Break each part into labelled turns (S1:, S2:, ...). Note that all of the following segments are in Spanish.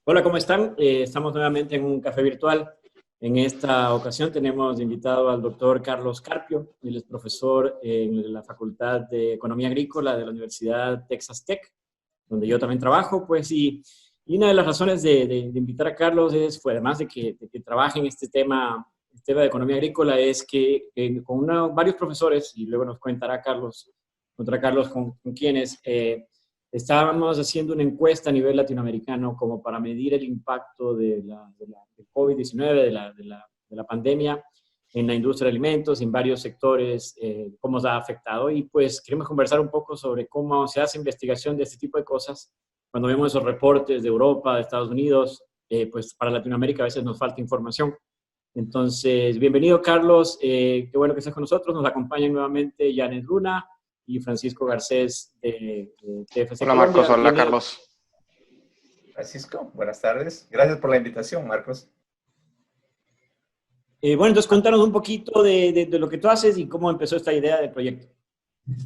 S1: Hola, ¿cómo están? Estamos nuevamente en un café virtual. En esta ocasión tenemos invitado al doctor Carlos Carpio. Él es profesor en la Facultad de Economía Agrícola de la Universidad Texas Tech, donde yo también trabajo. Y una de las razones de invitar a Carlos fue además de que trabaje en este tema de economía agrícola, es que varios profesores, y luego nos contará Carlos con quienes, estábamos haciendo una encuesta a nivel latinoamericano como para medir el impacto de COVID-19, de la pandemia en la industria de alimentos, en varios sectores, cómo se ha afectado. Y pues queremos conversar un poco sobre cómo se hace investigación de este tipo de cosas. Cuando vemos esos reportes de Europa, de Estados Unidos, pues para Latinoamérica a veces nos falta información. Entonces, bienvenido Carlos, qué bueno que estés con nosotros. Nos acompañan nuevamente Janet Luna y Francisco Garcés de TFC
S2: Hola Marcos,
S1: Colombia.
S2: hola
S1: Bienvenido.
S2: Carlos.
S3: Francisco, buenas tardes. Gracias por la invitación, Marcos.
S1: Bueno, entonces cuéntanos un poquito de lo que tú haces y cómo empezó esta idea del proyecto.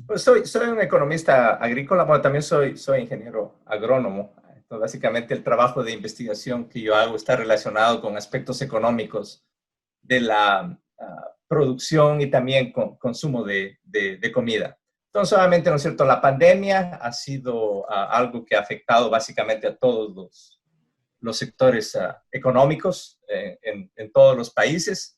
S3: Pues soy un economista agrícola, bueno, también soy ingeniero agrónomo. Entonces, básicamente el trabajo de investigación que yo hago está relacionado con aspectos económicos de la producción y también con consumo de comida. Entonces, obviamente, ¿no es cierto? La pandemia ha sido algo que ha afectado básicamente a todos los sectores económicos en todos los países.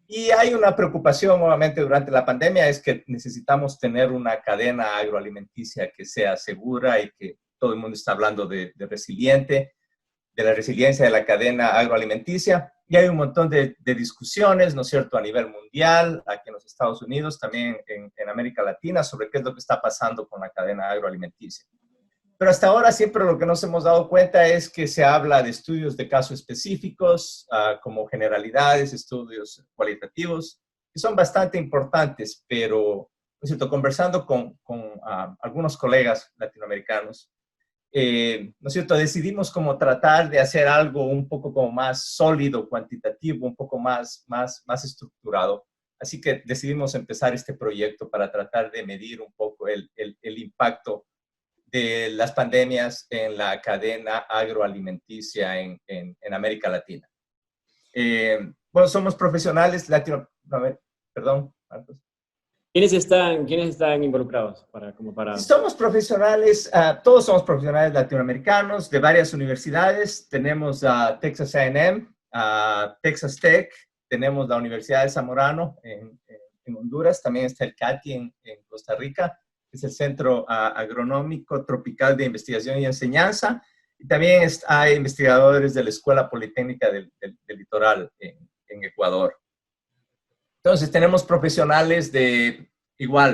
S3: Y hay una preocupación, obviamente, durante la pandemia, es que necesitamos tener una cadena agroalimenticia que sea segura y que todo el mundo está hablando de la resiliencia de la cadena agroalimenticia. Y hay un montón de discusiones, ¿no es cierto?, a nivel mundial, aquí en los Estados Unidos, también en América Latina, sobre qué es lo que está pasando con la cadena agroalimenticia. Pero hasta ahora siempre lo que nos hemos dado cuenta es que se habla de estudios de casos específicos, como generalidades, estudios cualitativos, que son bastante importantes, pero, ¿no es cierto?, conversando con algunos colegas latinoamericanos, ¿no es cierto?, decidimos como tratar de hacer algo un poco como más sólido, cuantitativo, un poco más estructurado. Así que decidimos empezar este proyecto para tratar de medir un poco el impacto de las pandemias en la cadena agroalimenticia en América Latina. Bueno, somos profesionales perdón, Marcos.
S1: ¿Quiénes están involucrados
S3: Somos profesionales, todos somos profesionales latinoamericanos de varias universidades. Tenemos a Texas A&M, a Texas Tech, tenemos la Universidad de Zamorano en Honduras, también está el CATI en Costa Rica, es el Centro Agronómico Tropical de Investigación y Enseñanza, y también hay investigadores de la Escuela Politécnica del Litoral en Ecuador. Entonces tenemos profesionales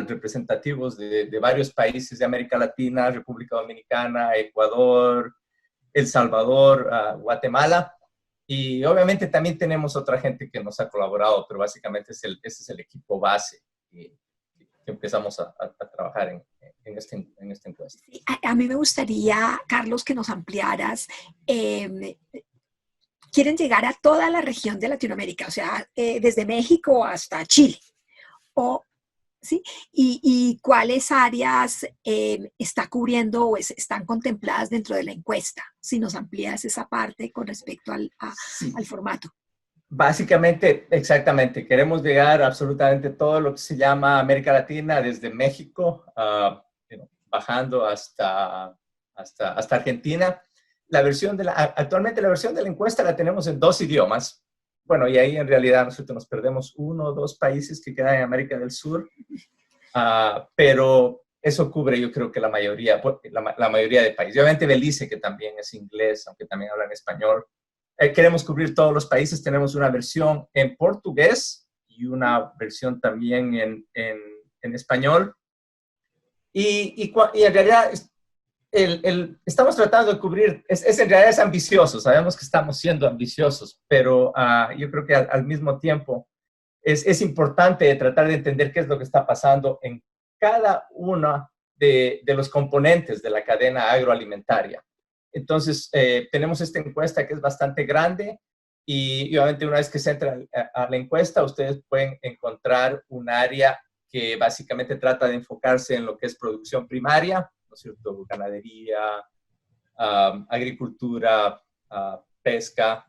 S3: representativos de varios países de América Latina, República Dominicana, Ecuador, El Salvador, Guatemala, y obviamente también tenemos otra gente que nos ha colaborado, pero básicamente ese es el equipo base que empezamos a trabajar en esta encuesta.
S4: Sí, a mí me gustaría, Carlos, que nos ampliaras. Quieren llegar a toda la región de Latinoamérica, o sea, desde México hasta Chile. ¿Sí? ¿Y cuáles áreas está cubriendo o están contempladas dentro de la encuesta? Si nos amplías esa parte con respecto al formato.
S3: Básicamente, exactamente. Queremos llegar a absolutamente todo lo que se llama América Latina, desde México, bajando hasta Argentina. Actualmente la versión de la encuesta la tenemos en 2 idiomas. Bueno, y ahí en realidad nosotros nos perdemos 1 o 2 países que quedan en América del Sur, pero eso cubre, yo creo que la mayoría de países. Obviamente Belice, que también es inglés, aunque también hablan español. Queremos cubrir todos los países. Tenemos una versión en portugués y una versión también en español. Y en realidad estamos tratando de cubrir, en realidad es ambicioso, sabemos que estamos siendo ambiciosos, pero yo creo que al mismo tiempo es importante tratar de entender qué es lo que está pasando en cada uno de los componentes de la cadena agroalimentaria. Entonces, tenemos esta encuesta que es bastante grande y obviamente una vez que se entra a la encuesta, ustedes pueden encontrar un área que básicamente trata de enfocarse en lo que es producción primaria, ¿no es cierto?, ganadería, agricultura, pesca,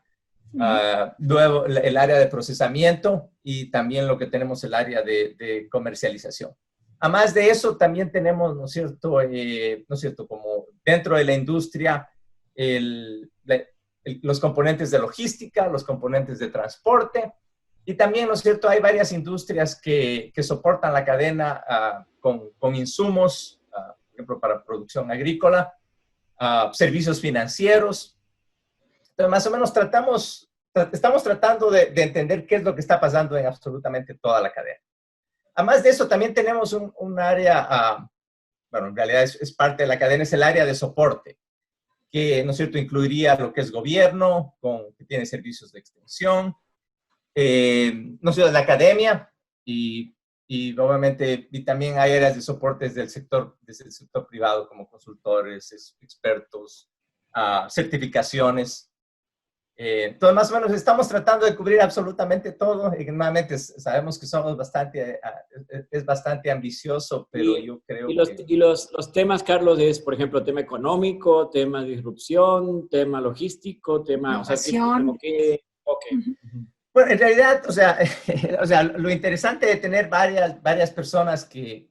S3: luego el área de procesamiento y también lo que tenemos el área de comercialización. Además de eso, también tenemos, ¿no es cierto? Como dentro de la industria, los componentes de logística, los componentes de transporte, y también, ¿no es cierto?, hay varias industrias que soportan la cadena con insumos, por ejemplo, para producción agrícola, servicios financieros. Entonces, más o menos estamos tratando de entender qué es lo que está pasando en absolutamente toda la cadena. Además de eso, también tenemos un área, bueno, en realidad es parte de la cadena, es el área de soporte, que, ¿no es cierto?, incluiría lo que es gobierno, que tiene servicios de extensión, no sé, la academia y obviamente y también hay áreas de soporte desde el sector privado como consultores, expertos, certificaciones. Entonces, más o menos estamos tratando de cubrir absolutamente todo y nuevamente sabemos que somos es bastante ambicioso, pero yo creo que...
S1: Y los temas, Carlos, es, por ejemplo, tema económico, tema de disrupción, tema logístico, tema...
S4: Innovación.
S1: O sea, como que... Okay.
S3: Bueno, en realidad, o sea, lo interesante de tener varias personas que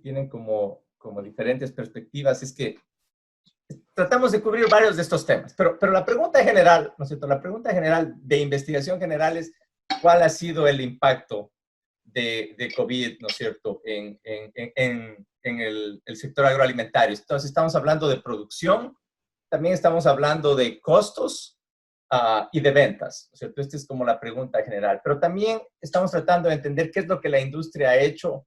S3: tienen como diferentes perspectivas es que tratamos de cubrir varios de estos temas, pero la pregunta general, ¿no es cierto? La pregunta general de investigación general es ¿cuál ha sido el impacto de COVID, ¿no es cierto?, en el sector agroalimentario. Entonces, estamos hablando de producción, también estamos hablando de costos y de ventas, ¿no es cierto? Esta es como la pregunta general, pero también estamos tratando de entender qué es lo que la industria ha hecho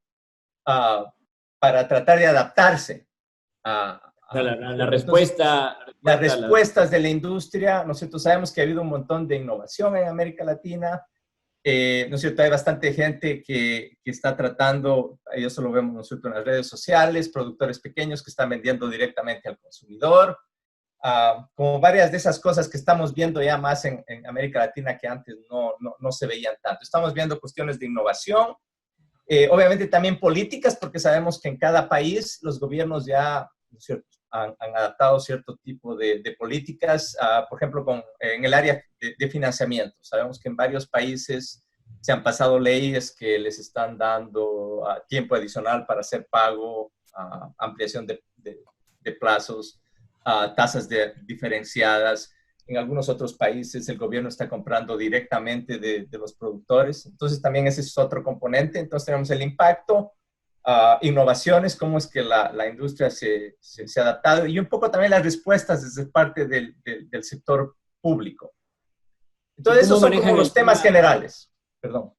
S3: para tratar de adaptarse
S1: la respuesta.
S3: Entonces, las respuestas de la industria, ¿no es cierto? Sabemos que ha habido un montón de innovación en América Latina, ¿no es cierto? Hay bastante gente que está tratando, eso lo vemos, ¿no es cierto?, en las redes sociales, productores pequeños que están vendiendo directamente al consumidor, como varias de esas cosas que estamos viendo ya más en América Latina que antes no se veían tanto. Estamos viendo cuestiones de innovación, obviamente también políticas, porque sabemos que en cada país los gobiernos ya, ¿no es cierto?, han adaptado cierto tipo de políticas, por ejemplo, en el área de financiamiento. Sabemos que en varios países se han pasado leyes que les están dando tiempo adicional para hacer pago, ampliación de plazos, tasas diferenciadas. En algunos otros países el gobierno está comprando directamente de los productores. Entonces también ese es otro componente. Entonces tenemos el impacto, innovaciones, cómo es que la industria se ha adaptado y un poco también las respuestas desde parte del sector público. Entonces esos son como los temas generales. Perdón.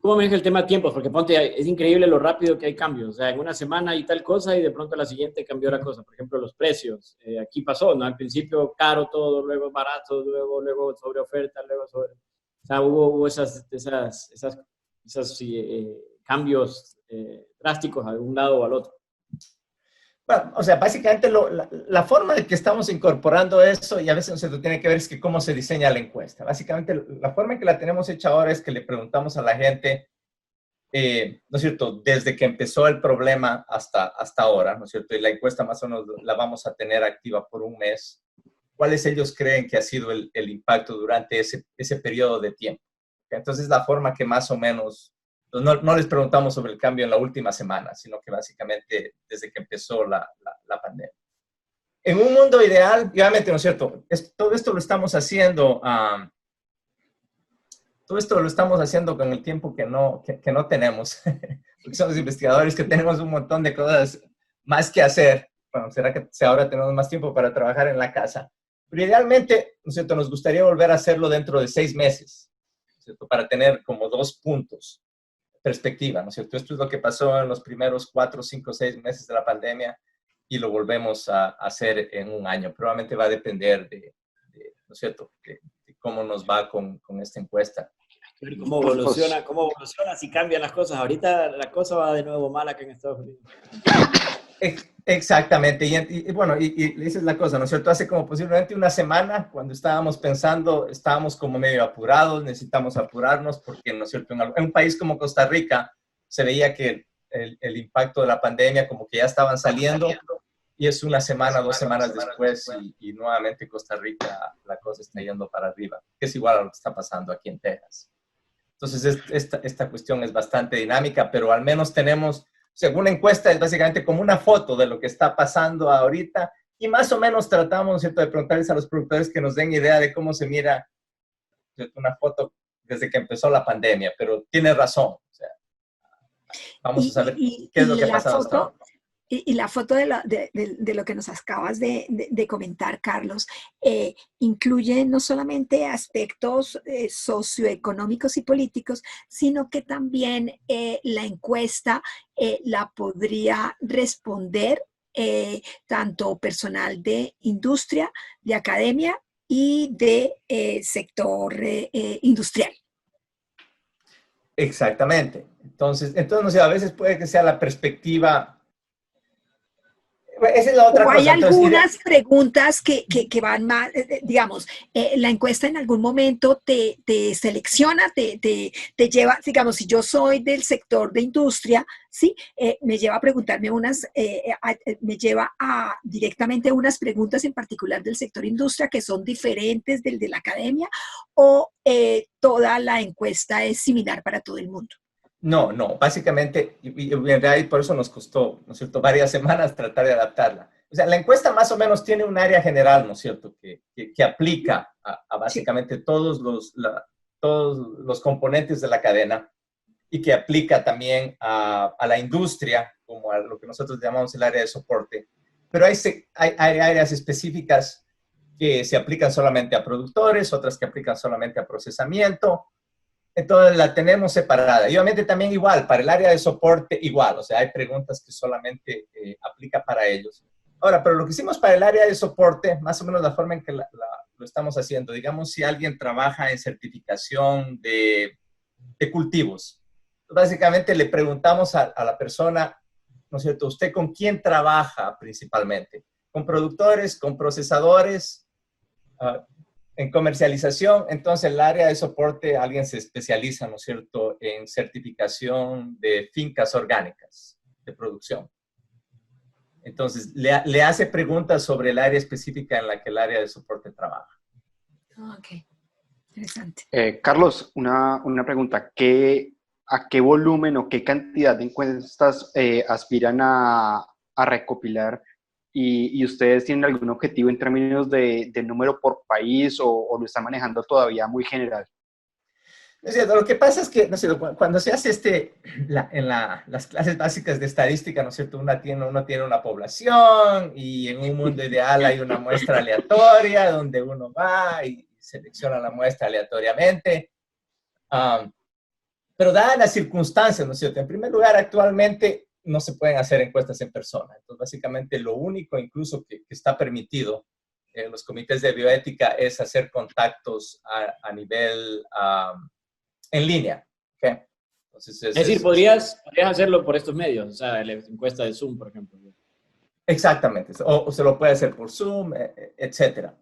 S1: ¿Cómo maneja el tema de tiempos? Porque ponte, es increíble lo rápido que hay cambios. O sea, en una semana hay tal cosa y de pronto a la siguiente cambió la cosa. Por ejemplo, los precios. Aquí pasó, ¿no? Al principio caro todo, luego barato, luego sobre oferta, luego sobre... O sea, hubo esos cambios drásticos a un lado o al otro.
S3: Bueno, o sea, básicamente la forma de que estamos incorporando eso, y a veces no se lo tiene que ver, es que cómo se diseña la encuesta. Básicamente, la forma en que la tenemos hecha ahora es que le preguntamos a la gente, ¿no es cierto?, desde que empezó el problema hasta ahora, ¿no es cierto? Y la encuesta más o menos la vamos a tener activa por un mes. ¿Cuáles ellos creen que ha sido el impacto durante ese periodo de tiempo? Entonces, la forma que más o menos... No les preguntamos sobre el cambio en la última semana, sino que básicamente desde que empezó la pandemia. En un mundo ideal, obviamente, ¿no es cierto? Todo esto lo estamos haciendo con el tiempo que no tenemos, porque somos investigadores que tenemos un montón de cosas más que hacer. Bueno, será que ahora tenemos más tiempo para trabajar en la casa. Pero idealmente, ¿no es cierto?, nos gustaría volver a hacerlo dentro de 6 meses, ¿no es cierto?, para tener como 2 puntos. Perspectiva, ¿no es cierto? Esto es lo que pasó en los primeros 4, 5, 6 meses de la pandemia y lo volvemos a hacer en un año. Probablemente va a depender ¿no es cierto?, de cómo nos va con esta encuesta.
S1: ¿Cómo evoluciona, si cambian las cosas? Ahorita la cosa va de nuevo mala que en Estados Unidos.
S3: Exactamente, y bueno, y esa es la cosa, ¿no es cierto? Hace como posiblemente una semana, cuando estábamos pensando, estábamos como medio apurados, necesitamos apurarnos, porque, ¿no es cierto? En un país como Costa Rica se veía que el impacto de la pandemia como que ya estaban saliendo, y es una semana, 2 semanas después y nuevamente Costa Rica la cosa está yendo para arriba, que es igual a lo que está pasando aquí en Texas. Entonces, esta cuestión es bastante dinámica, pero al menos tenemos, según la encuesta, es básicamente como una foto de lo que está pasando ahorita y más o menos tratamos, ¿cierto?, de preguntarles a los productores que nos den idea de cómo se mira, ¿cierto?, una foto desde que empezó la pandemia, pero tiene razón. O sea, vamos a saber qué es lo que ha pasado hasta ahora.
S4: Y la foto de lo que nos acabas de comentar, Carlos, incluye no solamente aspectos socioeconómicos y políticos, sino que también la encuesta la podría responder tanto personal de industria, de academia y de sector industrial.
S3: Exactamente. Entonces, no sé, a veces puede que sea la perspectiva. Esa es la otra
S4: o hay
S3: cosa.
S4: algunas preguntas que van más, digamos, la encuesta en algún momento te selecciona, te lleva, digamos, si yo soy del sector de industria, ¿sí? Me lleva a preguntarme me lleva a directamente unas preguntas en particular del sector industria que son diferentes del de la academia, o toda la encuesta es similar para todo el mundo.
S3: No, básicamente, y en realidad por eso nos costó, ¿no es cierto?, varias semanas tratar de adaptarla. O sea, la encuesta más o menos tiene un área general, ¿no es cierto?, que aplica a básicamente todos los componentes de la cadena y que aplica también a la industria, como a lo que nosotros llamamos el área de soporte. Pero hay áreas específicas que se aplican solamente a productores, otras que aplican solamente a procesamiento. Entonces la tenemos separada. Y obviamente también igual, para el área de soporte igual, o sea, hay preguntas que solamente aplica para ellos. Ahora, pero lo que hicimos para el área de soporte, más o menos la forma en que lo estamos haciendo, digamos, si alguien trabaja en certificación de cultivos, básicamente le preguntamos a la persona, ¿no es cierto?, ¿usted con quién trabaja principalmente? ¿Con productores, con procesadores? En comercialización, entonces el área de soporte, alguien se especializa, ¿no es cierto?, en certificación de fincas orgánicas de producción. Entonces, le hace preguntas sobre el área específica en la que el área de soporte trabaja.
S4: Ok, interesante.
S2: Carlos, una pregunta. ¿A qué volumen o qué cantidad de encuestas aspiran a recopilar? ¿Y ustedes tienen algún objetivo en términos de número por país o lo están manejando todavía muy general?
S3: Es cierto, lo que pasa es que, no sé, cuando se hace en las clases básicas de estadística, ¿no es cierto?, uno tiene una población y en un mundo ideal hay una muestra aleatoria donde uno va y selecciona la muestra aleatoriamente. Pero dadas las circunstancias, ¿no es cierto?, en primer lugar, actualmente no se pueden hacer encuestas en persona. Entonces, básicamente, lo único incluso que está permitido en los comités de bioética es hacer contactos a nivel en línea. ¿Okay? Entonces,
S1: es decir, podrías hacerlo por estos medios, o sea, la encuesta de Zoom, por ejemplo.
S3: Exactamente, o se lo puede hacer por Zoom, etcétera.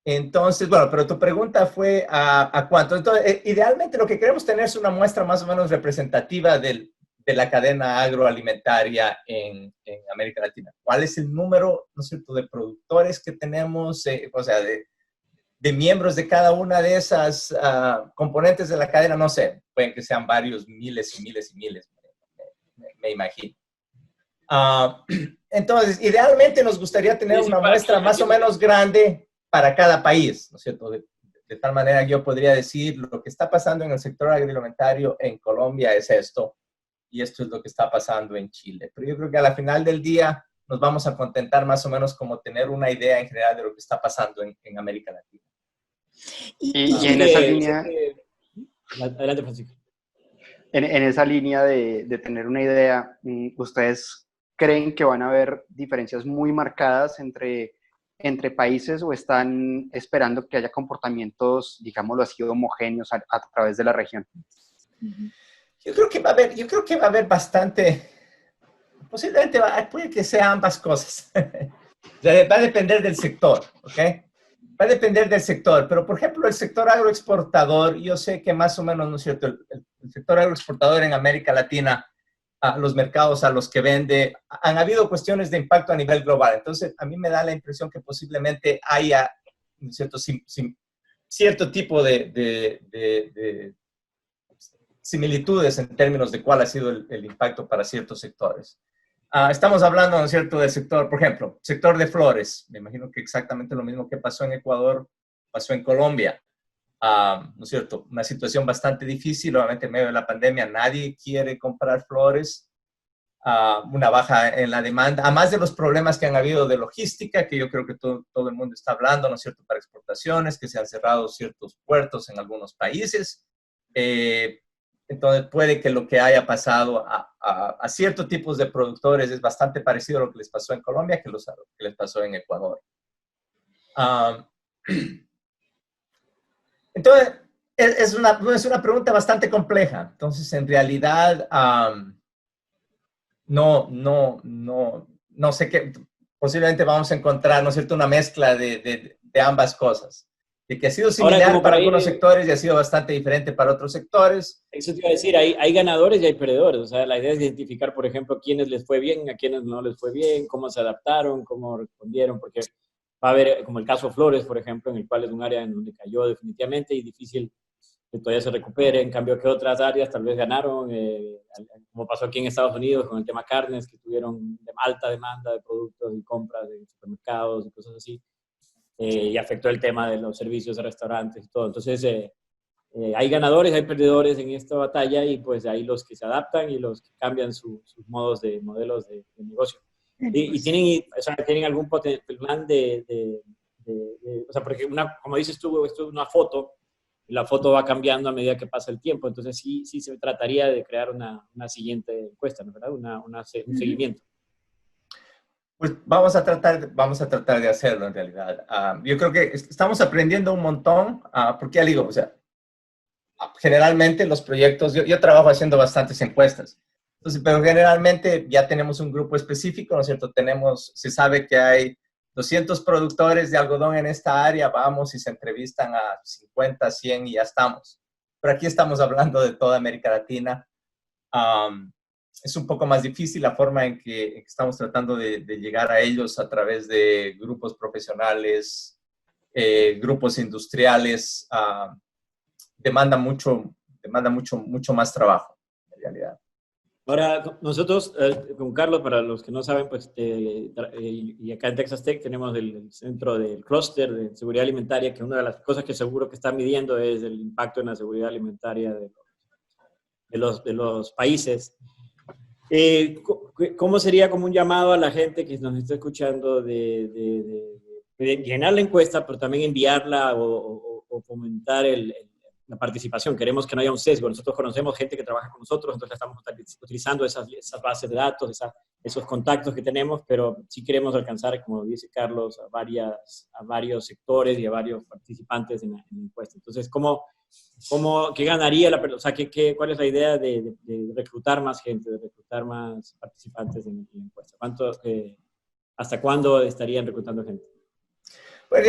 S3: Entonces, bueno, pero tu pregunta fue ¿a cuánto? Entonces, idealmente lo que queremos tener es una muestra más o menos representativa de la cadena agroalimentaria en América Latina. ¿Cuál es el número, no es cierto, de productores que tenemos, o sea, de miembros de cada una de esas componentes de la cadena? No sé, pueden que sean varios miles y miles y miles, me imagino. Entonces, idealmente nos gustaría tener una muestra más o menos grande para cada país, ¿no es cierto? De tal manera que yo podría decir, lo que está pasando en el sector agroalimentario en Colombia es esto, y esto es lo que está pasando en Chile. Pero yo creo que a la final del día nos vamos a contentar más o menos como tener una idea en general de lo que está pasando en América Latina.
S2: Y en esa línea...
S1: Adelante, Francisco.
S2: En esa línea de tener una idea, ¿ustedes creen que van a haber diferencias muy marcadas entre países o están esperando que haya comportamientos, digámoslo así, homogéneos a través de la región?
S3: Yo creo que va a haber bastante, posiblemente puede que sea ambas cosas. Va a depender del sector, ¿ok? Va a depender del sector, pero por ejemplo el sector agroexportador, yo sé que más o menos, ¿no es cierto? El sector agroexportador en América Latina los mercados a los que vende. Han habido cuestiones de impacto a nivel global. Entonces, a mí me da la impresión que posiblemente haya cierto tipo de similitudes en términos de cuál ha sido el impacto para ciertos sectores. Estamos hablando, ¿no es cierto?, del sector, por ejemplo, sector de flores. Me imagino que exactamente lo mismo que pasó en Ecuador, pasó en Colombia. ¿No es cierto? Una situación bastante difícil, obviamente en medio de la pandemia nadie quiere comprar flores, una baja en la demanda, además de los problemas que han habido de logística, que yo creo que todo el mundo está hablando, ¿no es cierto?, para exportaciones, que se han cerrado ciertos puertos en algunos países. Entonces puede que lo que haya pasado a ciertos tipos de productores es bastante parecido a lo que les pasó en Colombia que les pasó en Ecuador. Entonces, es una pregunta bastante compleja. Entonces, en realidad, no sé qué, posiblemente vamos a encontrar, ¿no es cierto?, una mezcla de ambas cosas. De que ha sido similar para algunos sectores y ha sido bastante diferente para otros sectores.
S1: Eso te iba a decir, hay ganadores y hay perdedores. O sea, la idea es identificar, por ejemplo, a quiénes les fue bien, a quiénes no les fue bien, cómo se adaptaron, cómo respondieron, porque va a haber, como el caso Flores, por ejemplo, en el cual es un área en donde cayó definitivamente y difícil que todavía se recupere, en cambio que otras áreas tal vez ganaron, como pasó aquí en Estados Unidos con el tema carnes, que tuvieron alta demanda de productos y compras de supermercados y cosas así. Y afectó el tema de los servicios de restaurantes y todo. Entonces, hay ganadores, hay perdedores en esta batalla y pues hay los que se adaptan y los que cambian sus modelos de negocio. Y tienen algún plan o sea, porque como dices tú, esto es una foto, y la foto va cambiando a medida que pasa el tiempo, entonces sí se trataría de crear una siguiente encuesta, ¿no? ¿Verdad? Un seguimiento.
S3: Pues vamos a tratar de hacerlo en realidad. Yo creo que estamos aprendiendo un montón, porque ya digo, o sea, generalmente los proyectos, yo trabajo haciendo bastantes encuestas, entonces, pero generalmente ya tenemos un grupo específico, ¿no es cierto? Se sabe que hay 200 productores de algodón en esta área, vamos y se entrevistan a 50, 100 y ya estamos. Pero aquí estamos hablando de toda América Latina. Es un poco más difícil la forma en que estamos tratando de llegar a ellos a través de grupos profesionales, grupos industriales. Demanda mucho más trabajo, en realidad.
S1: Ahora, nosotros, con Carlos, para los que no saben, pues, y acá en Texas Tech tenemos el centro del clúster de seguridad alimentaria, que una de las cosas que seguro que está midiendo es el impacto en la seguridad alimentaria de los países. ¿Cómo sería como un llamado a la gente que nos está escuchando de llenar la encuesta, pero también enviarla o fomentar la participación? Queremos que no haya un sesgo. Nosotros conocemos gente que trabaja con nosotros, entonces estamos utilizando esas bases de datos, esos contactos que tenemos, pero sí queremos alcanzar, como dice Carlos, a varios sectores y a varios participantes en la encuesta. Entonces, ¿qué ganaría la persona? O sea, ¿cuál es la idea de reclutar más gente, de reclutar más participantes en la encuesta? ¿Hasta cuándo estarían reclutando gente?
S3: Pues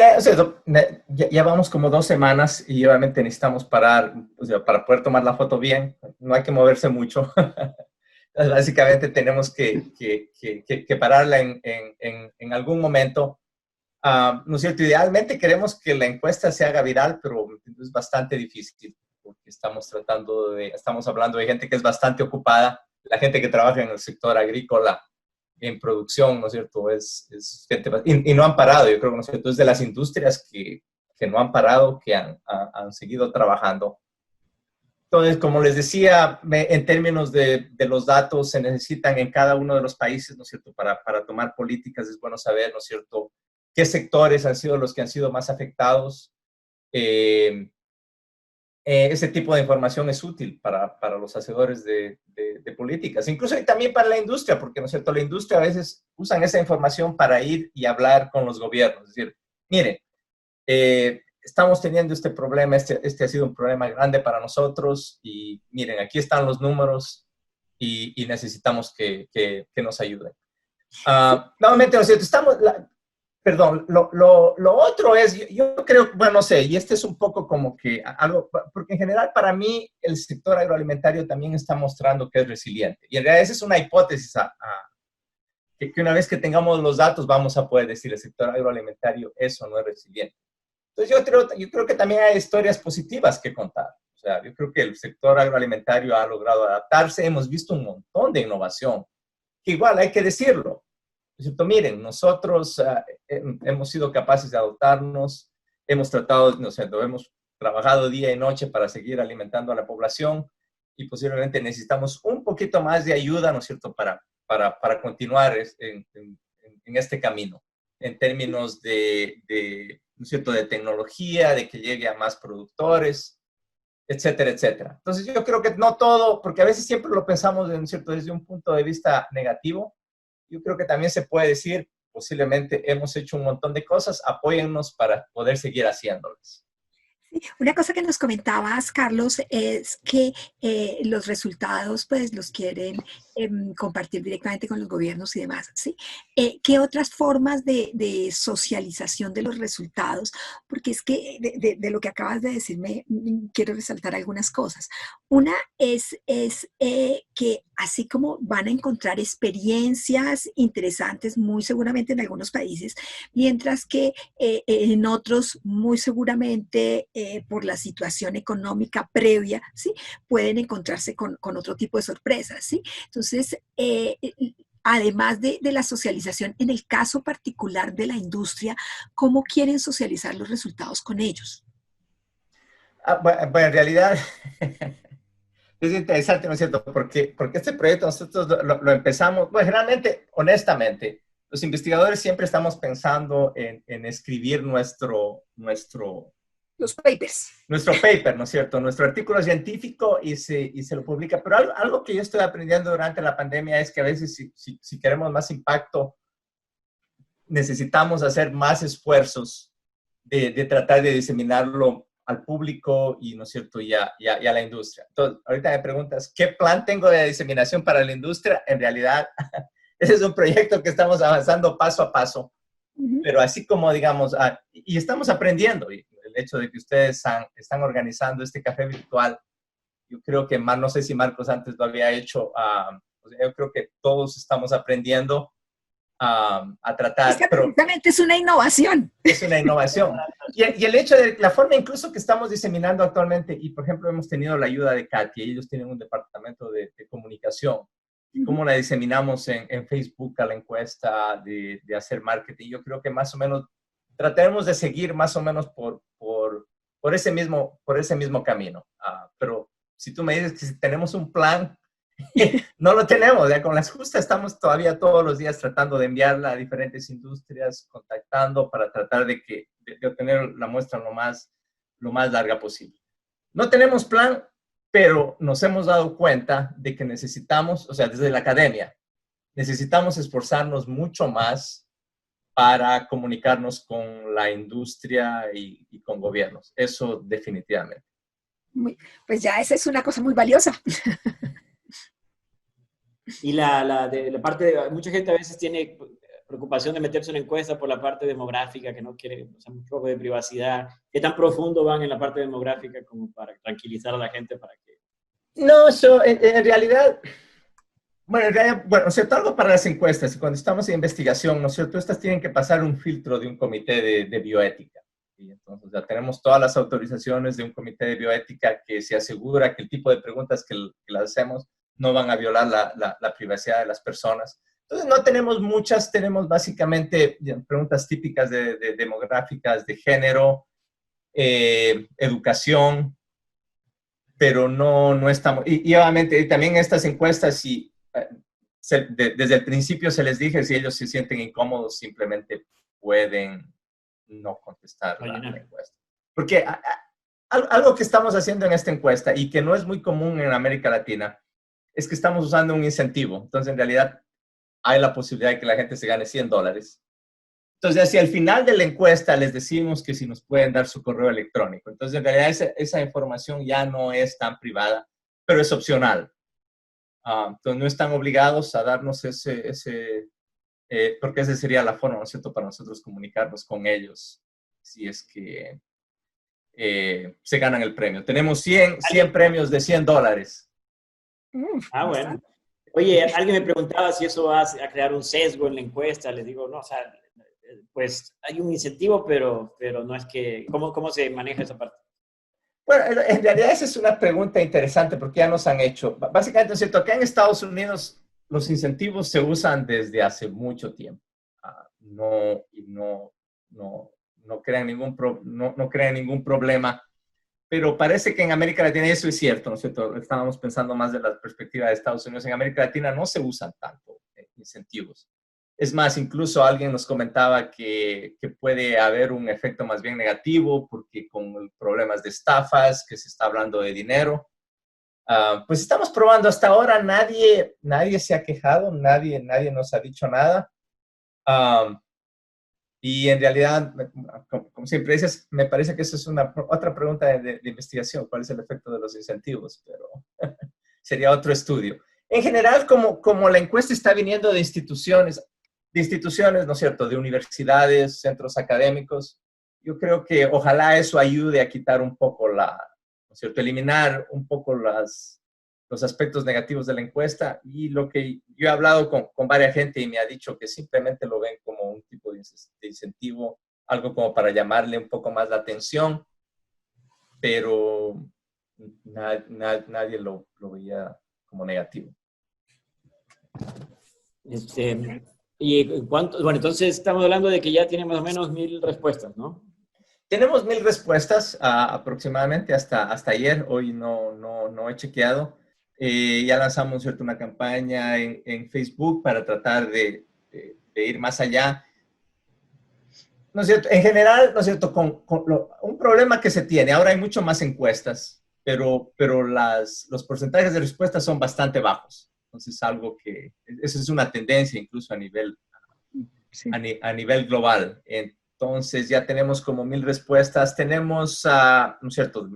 S3: ya vamos como 2 semanas y obviamente necesitamos parar, o sea, para poder tomar la foto bien, no hay que moverse mucho. Entonces, básicamente tenemos que pararla en algún momento. ¿No es cierto? Idealmente queremos que la encuesta se haga viral, pero es bastante difícil porque estamos hablando de gente que es bastante ocupada, la gente que trabaja en el sector agrícola, en producción, ¿no es cierto? Es gente, y no han parado, yo creo, ¿no es cierto? Es de las industrias que no han parado, que han seguido trabajando. Entonces, como les decía, en términos de los datos, se necesitan en cada uno de los países, ¿no es cierto? Para tomar políticas es bueno saber, ¿no es cierto?, qué sectores han sido los que han sido más afectados. Ese tipo de información es útil para los hacedores de políticas, incluso también para la industria, porque, ¿no es cierto?, la industria a veces usan esa información para ir y hablar con los gobiernos. Es decir, mire, estamos teniendo este problema, este ha sido un problema grande para nosotros y miren, aquí están los números y necesitamos que nos ayuden. Nuevamente, ¿no es cierto?, Perdón, lo otro es, yo creo, bueno, no sé, y este es un poco como que algo, porque en general para mí el sector agroalimentario también está mostrando que es resiliente. Y en realidad esa es una hipótesis que una vez que tengamos los datos vamos a poder decir el sector agroalimentario es o no es resiliente. Entonces yo creo que también hay historias positivas que contar. O sea, yo creo que el sector agroalimentario ha logrado adaptarse, hemos visto un montón de innovación, que igual hay que decirlo. ¿Cierto? Miren, nosotros hemos sido capaces de adaptarnos, hemos tratado, no sé, hemos trabajado día y noche para seguir alimentando a la población y posiblemente necesitamos un poquito más de ayuda, ¿no es cierto?, para continuar en este camino, en términos ¿no es cierto?, de tecnología, de que llegue a más productores, etcétera, etcétera. Entonces yo creo que no todo, porque a veces siempre lo pensamos, ¿no es cierto?, desde un punto de vista negativo. Yo creo que también se puede decir, posiblemente hemos hecho un montón de cosas, apóyennos para poder seguir haciéndolas.
S4: Sí, una cosa que nos comentabas, Carlos, es que los resultados pues los quieren compartir directamente con los gobiernos y demás, ¿sí? ¿Qué otras formas de socialización de los resultados? Porque es que de lo que acabas de decirme, quiero resaltar algunas cosas. Una es que así como van a encontrar experiencias interesantes, muy seguramente en algunos países, mientras que en otros muy seguramente por la situación económica previa, ¿sí? Pueden encontrarse con otro tipo de sorpresas, ¿sí? Entonces, además de la socialización, en el caso particular de la industria, ¿cómo quieren socializar los resultados con ellos?
S3: Bueno, en realidad es interesante, ¿no es cierto? Porque este proyecto nosotros lo empezamos, bueno, generalmente, honestamente, los investigadores siempre estamos pensando en escribir
S4: Los papers.
S3: nuestro paper, ¿no es cierto? Nuestro artículo científico y se lo publica. Pero algo que yo estoy aprendiendo durante la pandemia es que a veces si queremos más impacto, necesitamos hacer más esfuerzos de tratar de diseminarlo al público y, ¿no es cierto?, y a la industria. Entonces, ahorita me preguntas, ¿qué plan tengo de diseminación para la industria? En realidad, ese es un proyecto que estamos avanzando paso a paso. Pero así como, digamos, y estamos aprendiendo, y el hecho de que ustedes están organizando este café virtual, yo creo que, no sé si Marcos antes lo había hecho, yo creo que todos estamos aprendiendo a tratar.
S4: Es que precisamente es una innovación.
S3: Es una innovación. Y el hecho de la forma incluso que estamos diseminando actualmente, y por ejemplo hemos tenido la ayuda de Katy, ellos tienen un departamento de comunicación, cómo la diseminamos en Facebook a la encuesta de hacer marketing. Yo creo que más o menos trataremos de seguir más o menos por ese mismo camino. Pero si tú me dices que si tenemos un plan, no lo tenemos. Ya con las justas estamos todavía todos los días tratando de enviarla a diferentes industrias, contactando para tratar de obtener la muestra lo más larga posible. No tenemos plan, pero nos hemos dado cuenta de que necesitamos, o sea, desde la academia, necesitamos esforzarnos mucho más para comunicarnos con la industria y con gobiernos. Eso definitivamente.
S4: Pues ya esa es una cosa muy valiosa.
S1: Y la parte de, mucha gente a veces tiene preocupación de meterse en una encuesta por la parte demográfica, que no quiere, o sea, un poco de privacidad. ¿Qué tan profundo van en la parte demográfica como para tranquilizar a la gente para que...
S3: No, en realidad, bueno, o sea, algo para las encuestas, cuando estamos en investigación, ¿no es cierto? Estas tienen que pasar un filtro de un comité de bioética. Y entonces ya tenemos todas las autorizaciones de un comité de bioética que se asegura que el tipo de preguntas que las hacemos no van a violar la privacidad de las personas. Entonces no tenemos muchas, tenemos básicamente preguntas típicas de demográficas, de género, educación, pero no estamos, y obviamente también estas encuestas, desde el principio se les dije, si ellos se sienten incómodos, simplemente pueden no contestar la encuesta. Porque algo que estamos haciendo en esta encuesta y que no es muy común en América Latina es que estamos usando un incentivo. Entonces, en realidad, hay la posibilidad de que la gente se gane $100. Entonces, hacia el final de la encuesta les decimos que si nos pueden dar su correo electrónico. Entonces, en realidad, esa información ya no es tan privada, pero es opcional. Entonces, no están obligados a darnos ese porque esa sería la forma, ¿no es cierto?, para nosotros comunicarnos con ellos, si es que se ganan el premio. Tenemos 100 premios de $100.
S1: Ah, bueno. Oye, alguien me preguntaba si eso va a crear un sesgo en la encuesta. Les digo, no, o sea, pues hay un incentivo, pero no es que... ¿Cómo se maneja esa parte?
S3: Bueno, en realidad esa es una pregunta interesante porque ya nos han hecho. Básicamente, ¿no es cierto? Acá en Estados Unidos los incentivos se usan desde hace mucho tiempo. No crean ningún problema. Pero parece que en América Latina, y eso es cierto, ¿no es cierto? Estábamos pensando más de la perspectiva de Estados Unidos. En América Latina no se usan tanto incentivos. Es más, incluso alguien nos comentaba que puede haber un efecto más bien negativo porque con problemas de estafas, que se está hablando de dinero. Pues estamos probando. Hasta ahora nadie se ha quejado, nadie nos ha dicho nada. Y en realidad, como siempre dices, me parece que eso es otra pregunta de investigación. ¿Cuál es el efecto de los incentivos? Pero sería otro estudio. En general, como la encuesta está viniendo de instituciones, ¿no es cierto?, de universidades, centros académicos, yo creo que ojalá eso ayude a quitar un poco ¿no es cierto?, eliminar un poco los aspectos negativos de la encuesta. Y lo que yo he hablado con varias gente y me ha dicho que simplemente lo ven como un tipo de incentivo, algo como para llamarle un poco más la atención, pero nadie lo veía como negativo.
S1: ¿Y cuánto? Bueno, entonces estamos hablando de que ya tiene más o menos 1000 respuestas, ¿no?
S3: Tenemos 1000 respuestas aproximadamente hasta ayer. Hoy no he chequeado. Ya lanzamos, ¿cierto?, una campaña en Facebook para tratar de ir más allá. ¿No es cierto? En general, ¿no es cierto?, un problema que se tiene, ahora hay mucho más encuestas, pero los porcentajes de respuestas son bastante bajos. Entonces, eso es una tendencia incluso a nivel global. Entonces, ya tenemos como 1000 respuestas. Tenemos, ¿no es cierto?,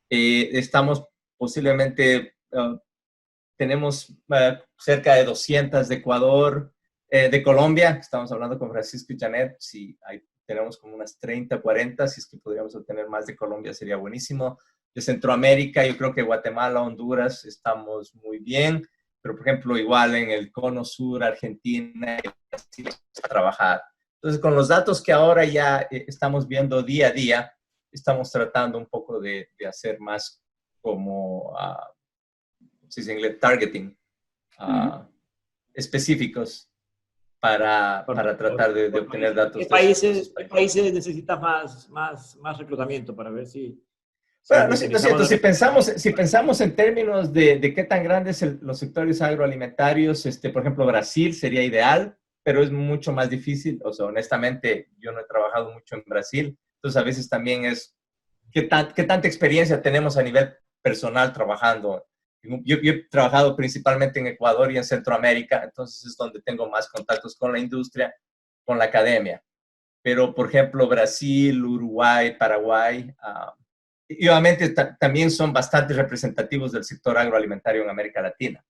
S3: estamos posiblemente, tenemos cerca de 200 de Ecuador, de Colombia. Estamos hablando con Francisco y Janet. Si tenemos como unas 30, 40, si es que podríamos obtener más de Colombia sería buenísimo. De Centroamérica, yo creo que Guatemala, Honduras, estamos muy bien. Pero, por ejemplo, igual en el Cono Sur, Argentina, sí vamos a trabajar. Entonces, con los datos que ahora ya estamos viendo día a día, estamos tratando un poco de hacer más como, si es en inglés, targeting, específicos para tratar de obtener datos.
S1: ¿Qué países necesitan más reclutamiento para ver si...
S3: Bueno, no es cierto, si pensamos en términos de qué tan grandes los sectores agroalimentarios, por ejemplo, Brasil sería ideal, pero es mucho más difícil. O sea, honestamente, yo no he trabajado mucho en Brasil, entonces a veces también es qué tanta experiencia tenemos a nivel personal trabajando. Yo he trabajado principalmente en Ecuador y en Centroamérica, entonces es donde tengo más contactos con la industria, con la academia. Pero, por ejemplo, Brasil, Uruguay, Paraguay... y obviamente también son bastante representativos del sector agroalimentario en América Latina.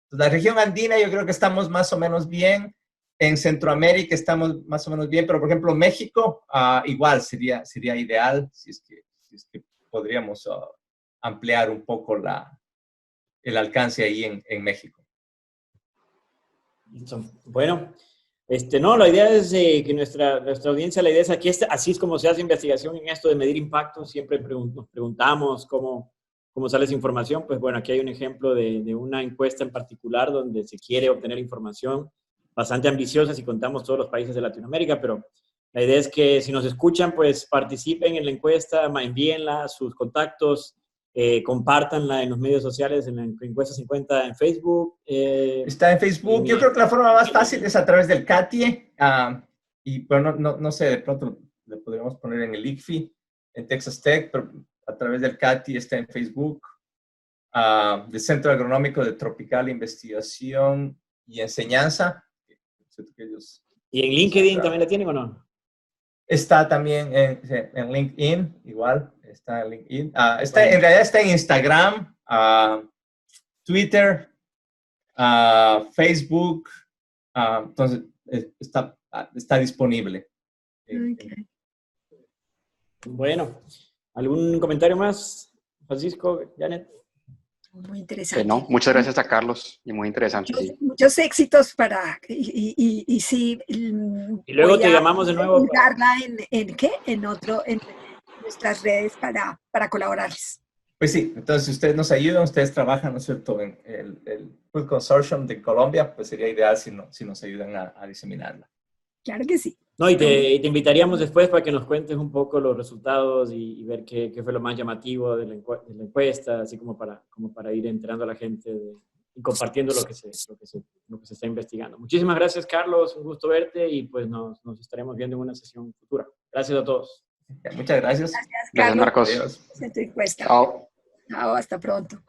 S3: Entonces, la región andina yo creo que estamos más o menos bien. En Centroamérica estamos más o menos bien, pero por ejemplo México igual sería ideal si es que podríamos ampliar un poco el alcance ahí en México.
S1: Bueno, no, la idea es que nuestra audiencia, la idea es aquí, así es como se hace investigación en esto de medir impacto. Siempre nos preguntamos cómo sale esa información. Pues bueno, aquí hay un ejemplo de una encuesta en particular donde se quiere obtener información bastante ambiciosa si contamos todos los países de Latinoamérica, pero la idea es que si nos escuchan, pues participen en la encuesta, envíenla a sus contactos, compártanla en los medios sociales. En la encuesta se encuentra en Facebook.
S3: Está en Facebook. Yo creo que la forma más fácil es a través del CATIE. Y bueno, no sé, de pronto le podríamos poner en el ICFI, en Texas Tech, pero a través del CATIE está en Facebook. Del Centro Agronómico de Tropical Investigación y Enseñanza.
S1: ¿Y en LinkedIn también la tienen o no?
S3: Está también en LinkedIn, igual, está en LinkedIn. En realidad está en Instagram, Twitter, Facebook. Entonces, está disponible.
S4: Okay.
S1: Bueno, ¿algún comentario más, Francisco, Janet?
S4: Muy interesante.
S2: No, muchas gracias a Carlos y muy interesante. Sí.
S4: Muchos éxitos y sí.
S1: Y luego
S4: voy
S1: te
S4: a
S1: llamamos de nuevo.
S4: divulgarla en nuestras redes para colaborarles.
S3: Pues sí, entonces si ustedes nos ayudan, ustedes trabajan, ¿no es cierto?, en el Food Consortium de Colombia, pues sería ideal si nos ayudan a diseminarla.
S4: Claro que sí.
S1: No, y te invitaríamos después para que nos cuentes un poco los resultados y ver qué fue lo más llamativo de la encuesta, así como para ir enterando a la gente y compartiendo lo que se está investigando. Muchísimas gracias, Carlos. Un gusto verte y pues nos estaremos viendo en una sesión futura. Gracias a todos.
S3: Muchas gracias.
S4: Gracias,
S2: Gracias,
S4: Carlos.
S2: Marcos.
S3: Adiós.
S4: Por tu encuesta.
S2: Chao.
S4: Chao, hasta pronto.